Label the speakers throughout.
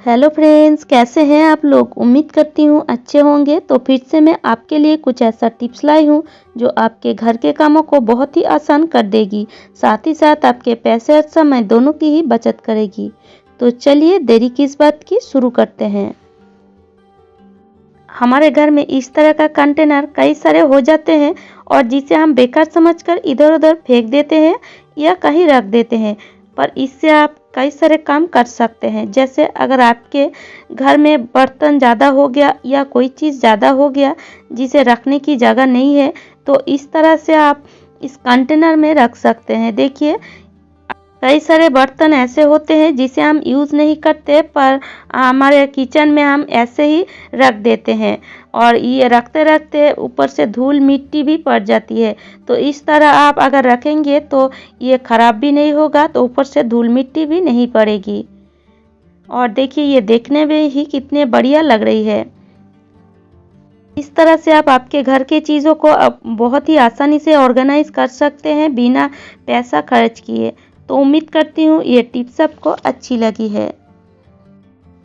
Speaker 1: Hello friends, कैसे हैं आप लोग। उम्मीद करती हूँ अच्छे होंगे। तो फिर से मैं आपके लिए कुछ ऐसा टिप्स लाई हूँ जो आपके घर के कामों को बहुत ही आसान कर देगी, साथ ही साथ आपके पैसे और समय दोनों की ही बचत करेगी। तो चलिए देरी किस बात की, शुरू करते हैं। हमारे घर में इस तरह का कंटेनर कई सारे हो जाते हैं और जिसे हम बेकार समझकर इधर उधर फेंक देते हैं या कहीं रख देते हैं, पर इससे आप कई सारे काम कर सकते हैं। जैसे अगर आपके घर में बर्तन ज़्यादा हो गया या कोई चीज़ ज़्यादा हो गया जिसे रखने की जगह नहीं है, तो इस तरह से आप इस कंटेनर में रख सकते हैं। देखिए, कई सारे बर्तन ऐसे होते हैं जिसे हम यूज़ नहीं करते, पर हमारे किचन में हम ऐसे ही रख देते हैं और ये रखते रखते ऊपर से धूल मिट्टी भी पड़ जाती है। तो इस तरह आप अगर रखेंगे तो ये ख़राब भी नहीं होगा, तो ऊपर से धूल मिट्टी भी नहीं पड़ेगी। और देखिए, ये देखने में ही कितने बढ़िया लग रही है। इस तरह से आप आपके घर के चीज़ों को अब बहुत ही आसानी से ऑर्गेनाइज कर सकते हैं बिना पैसा खर्च किए। तो उम्मीद करती हूँ ये टिप्स आपको अच्छी लगी है।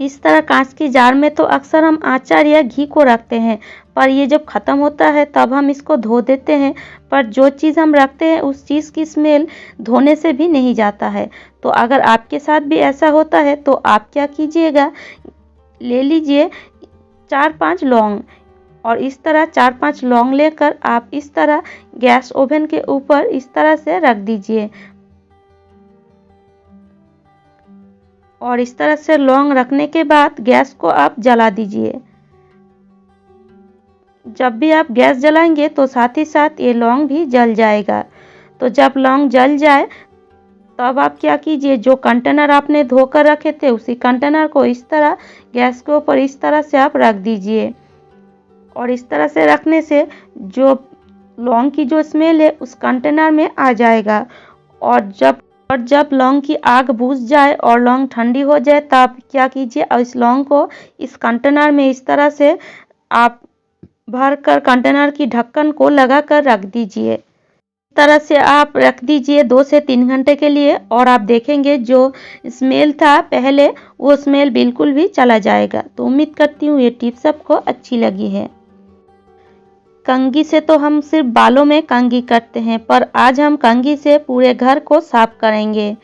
Speaker 1: इस तरह कांच की जार में तो अक्सर हम अचार या घी को रखते हैं, पर ये जब ख़त्म होता है तब हम इसको धो देते हैं। पर जो चीज़ हम रखते हैं उस चीज़ की स्मेल धोने से भी नहीं जाता है। तो अगर आपके साथ भी ऐसा होता है तो आप क्या कीजिएगा, ले लीजिए 4-5 लौंग और इस तरह 4-5 लौंग लेकर आप इस तरह गैस ओवन के ऊपर इस तरह से रख दीजिए। और इस तरह से लौंग रखने के बाद गैस को आप जला दीजिए। जब भी आप गैस जलाएंगे तो साथ ही साथ ये लौंग भी जल जाएगा। तो जब लौंग जल जाए तब आप क्या कीजिए, जो कंटेनर आपने धोकर रखे थे उसी कंटेनर को इस तरह गैस के ऊपर इस तरह से आप रख दीजिए। और इस तरह से रखने से जो लौंग की जो स्मेल है उस कंटेनर में आ जाएगा। और जब लौंग की आग बुझ जाए और लौंग ठंडी हो जाए तब क्या कीजिए, इस लौंग को इस कंटेनर में इस तरह से आप भरकर कंटेनर की ढक्कन को लगाकर रख दीजिए। इस तरह से आप रख दीजिए 2 से 3 घंटे के लिए और आप देखेंगे जो स्मेल था पहले वो स्मेल बिल्कुल भी चला जाएगा। तो उम्मीद करती हूँ ये टिप्स आपको अच्छी लगी है। कंघी से तो हम सिर्फ बालों में कंघी करते हैं, पर आज हम कंघी से पूरे घर को साफ करेंगे।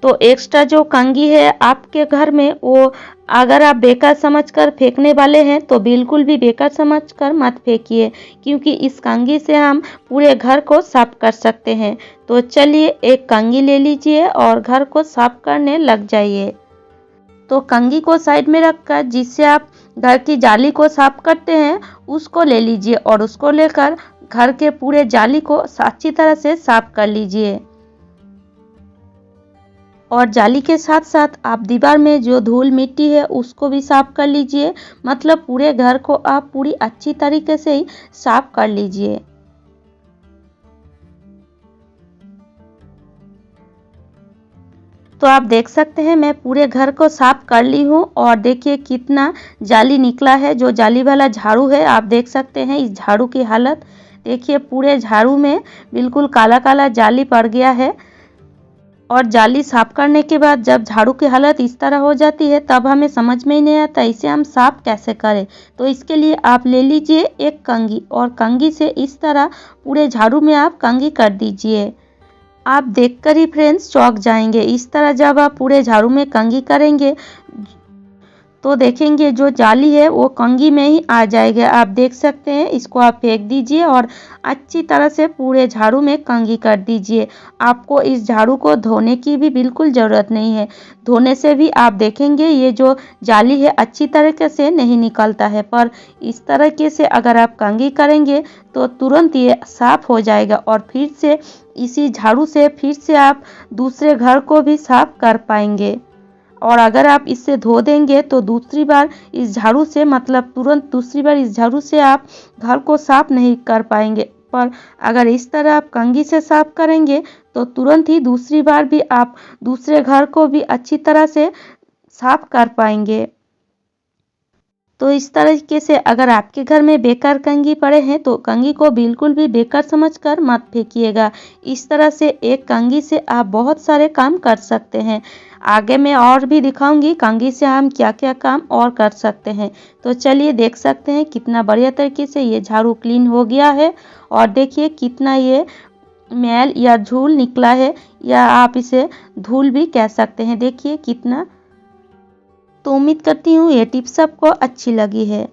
Speaker 1: तो एक्स्ट्रा जो कंघी है आपके घर में, वो अगर आप बेकार समझकर फेंकने वाले हैं तो बिल्कुल भी बेकार समझकर मत फेंकिए, क्योंकि इस कंघी से हम पूरे घर को साफ कर सकते हैं। तो चलिए एक कंघी ले लीजिए और घर को साफ करने लग जाइए। तो कंघी को साइड में रखकर जिससे आप घर की जाली को साफ करते हैं उसको ले लीजिए और उसको लेकर घर के पूरे जाली को अच्छी तरह से साफ कर लीजिए। और जाली के साथ साथ आप दीवार में जो धूल मिट्टी है उसको भी साफ कर लीजिए। मतलब पूरे घर को आप पूरी अच्छी तरीके से ही साफ कर लीजिए। तो आप देख सकते हैं मैं पूरे घर को साफ कर ली हूँ और देखिए कितना जाली निकला है। जो जाली वाला झाड़ू है, आप देख सकते हैं इस झाड़ू की हालत देखिए, पूरे झाड़ू में बिल्कुल काला काला जाली पड़ गया है। और जाली साफ करने के बाद जब झाड़ू की हालत इस तरह हो जाती है तब हमें समझ में ही नहीं आता इसे हम साफ कैसे करें। तो इसके लिए आप ले लीजिए एक कंघी और कंघी से इस तरह पूरे झाड़ू में आप कंघी कर दीजिए। आप देखकर ही फ्रेंड्स चौंक जाएंगे। इस तरह जब आप पूरे झाड़ू में कंघी करेंगे तो देखेंगे जो जाली है वो कंघी में ही आ जाएगा। आप देख सकते हैं, इसको आप फेंक दीजिए और अच्छी तरह से पूरे झाड़ू में कंघी कर दीजिए। आपको इस झाड़ू को धोने की भी बिल्कुल ज़रूरत नहीं है। धोने से भी आप देखेंगे ये जो जाली है अच्छी तरीके से नहीं निकलता है, पर इस तरीके से अगर आप कंघी करेंगे तो तुरंत ये साफ हो जाएगा और फिर से इसी झाड़ू से फिर से आप दूसरे घर को भी साफ कर पाएंगे। और अगर आप इससे धो देंगे तो दूसरी बार इस झाड़ू से, मतलब तुरंत दूसरी बार इस झाड़ू से आप घर को साफ नहीं कर पाएंगे। पर अगर इस तरह आप कंघी से साफ करेंगे तो तुरंत ही दूसरी बार भी आप दूसरे घर को भी अच्छी तरह से साफ कर पाएंगे। तो इस तरीके से अगर आपके घर में बेकार कंघी पड़े हैं तो कंघी को बिल्कुल भी बेकार समझकर मत फेंकिएगा। इस तरह से एक कंघी से आप बहुत सारे काम कर सकते हैं। आगे मैं और भी दिखाऊंगी कंघी से हम क्या क्या काम और कर सकते हैं। तो चलिए देख सकते हैं कितना बढ़िया तरीके से ये झाड़ू क्लीन हो गया है और देखिए कितना ये मैल या धूल निकला है, या आप इसे धूल भी कह सकते हैं। देखिए कितना। तो उम्मीद करती हूँ ये टिप्स आपको अच्छी लगी है।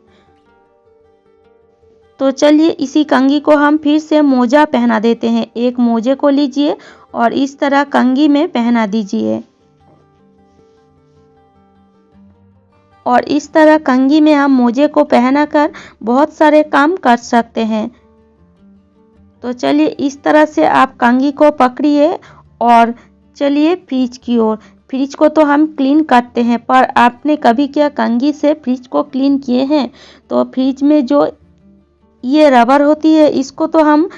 Speaker 1: तो चलिए इसी कंघी को हम फिर से मोजा पहना देते हैं। एक मोजे को लीजिए और इस तरह कंघी में पहना दीजिए और इस तरह कंघी में हम मोजे को पहनाकर बहुत सारे काम कर सकते हैं। तो चलिए इस तरह से आप कंघी को पकड़िए और चलिए फ्रिज की ओर। फ्रिज को तो हम क्लीन करते हैं, पर आपने कभी क्या कंघी से फ्रिज को क्लीन किए हैं? तो फ्रिज में जो ये रबर होती है इसको तो हम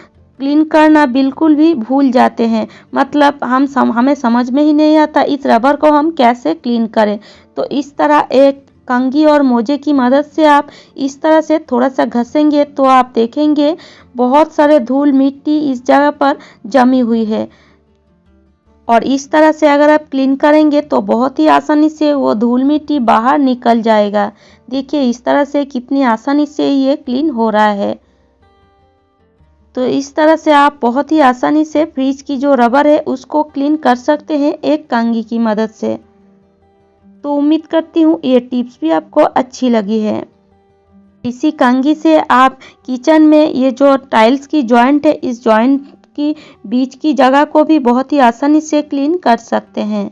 Speaker 1: क्लीन करना बिल्कुल भी भूल जाते हैं। मतलब हमें समझ में ही नहीं आता इस रबर को हम कैसे क्लीन करें। तो इस तरह एक कंघी और मोजे की मदद से आप इस तरह से थोड़ा सा घसेंगे तो आप देखेंगे बहुत सारे धूल मिट्टी इस जगह पर जमी हुई है। और इस तरह से अगर आप क्लीन करेंगे तो बहुत ही आसानी से वो धूल मिट्टी बाहर निकल जाएगा। देखिए इस तरह से कितनी आसानी से ये क्लीन हो रहा है। तो इस तरह से आप बहुत ही आसानी से फ्रिज की जो रबर है उसको क्लीन कर सकते हैं एक कंघी की मदद से। तो उम्मीद करती हूँ ये टिप्स भी आपको अच्छी लगी है। इसी कंघी से आप किचन में ये जो टाइल्स की जॉइंट है इस जॉइंट की बीच की जगह को भी बहुत ही आसानी से क्लीन कर सकते हैं।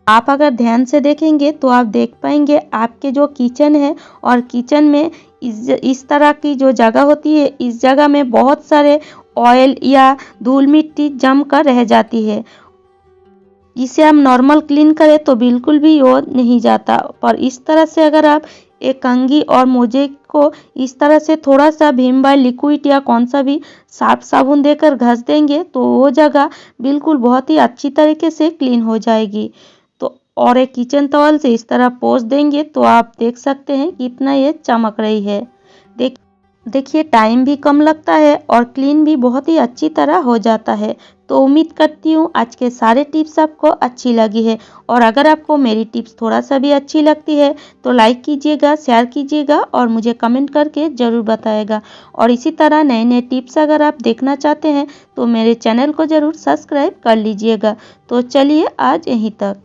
Speaker 1: आप अगर ध्यान से देखेंगे तो आप देख पाएंगे आपके जो किचन है और किचन में इस तरह की जो जगह होती है इस जगह में बहुत सारे ऑयल या धूल मिट्टी जम कर रह जाती है। इसे हम नॉर्मल क्लीन करें तो बिल्कुल भी वो नहीं जाता, पर इस तरह से अगर आप एक कंघी और मोजे को इस तरह से थोड़ा सा भीम बार लिक्विड या कौन सा भी साफ साबुन देकर घस देंगे तो वो जगह बिल्कुल बहुत ही अच्छी तरीके से क्लीन हो जाएगी। तो और एक किचन टॉवल से इस तरह पोंछ देंगे तो आप देख सकते हैं कितना ये चमक रही है। देखिए टाइम भी कम लगता है और क्लीन भी बहुत ही अच्छी तरह हो जाता है। तो उम्मीद करती हूँ आज के सारे टिप्स आपको अच्छी लगी है और अगर आपको मेरी टिप्स थोड़ा सा भी अच्छी लगती है तो लाइक कीजिएगा, शेयर कीजिएगा और मुझे कमेंट करके ज़रूर बताइएगा। और इसी तरह नए नए टिप्स अगर आप देखना चाहते हैं तो मेरे चैनल को ज़रूर सब्सक्राइब कर लीजिएगा। तो चलिए आज यहीं तक।